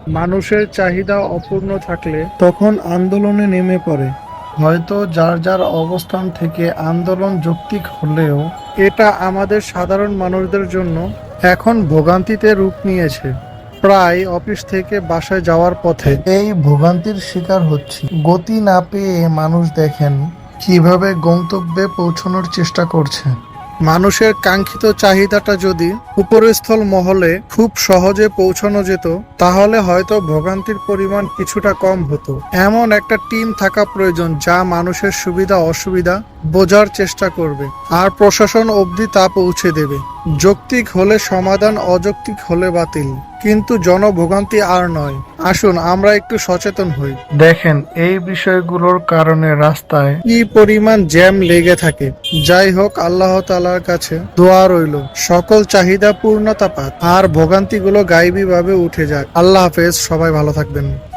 মানুষের চাহিদা অপূর্ণ থাকলে তখন আন্দোলনে নেমে পড়ে। হয়তো যার যার অবস্থান থেকে আন্দোলন যৌক্তিক হলেও এটা আমাদের সাধারণ মানুষদের জন্য এখন ভোগান্তিতে রূপ নিয়েছে। প্রায় অফিস থেকে বাসায় যাওয়ার পথে এই ভোগান্তির শিকার হচ্ছি। গতি না পেয়ে মানুষ দেখেন কিভাবে গন্তব্যে পৌঁছানোর চেষ্টা করছে। মানুষের কাঙ্ক্ষিত চাহিদাটা যদি উপরস্থল মহলে খুব সহজে পৌঁছানো যেত, তাহলে হয়তো ভোগান্তির পরিমাণ কিছুটা কম হতো। এমন একটা টিম থাকা প্রয়োজন যা মানুষের সুবিধা অসুবিধা বোঝার চেষ্টা করবে আর প্রশাসন অবধি তা পৌঁছে দেবে। যৌক্তিক হলে সমাধান, অযৌক্তিক হলে বাতিল, কিন্তু জনভোগান্তি আর নয়। আসুন আমরা একটু সচেতন হই। দেখেন এই বিষয়গুলোর কারণে রাস্তায় কি পরিমাণ জ্যাম লেগে থাকে। যাই হোক, আল্লাহ তাআলার কাছে দোয়া রইল সকল চাহিদা পূর্ণতা পাক আর ভোগান্তিগুলো গায়েবী ভাবে উঠে যাক। আল্লাহ হাফেজ, সবাই ভালো থাকবেন।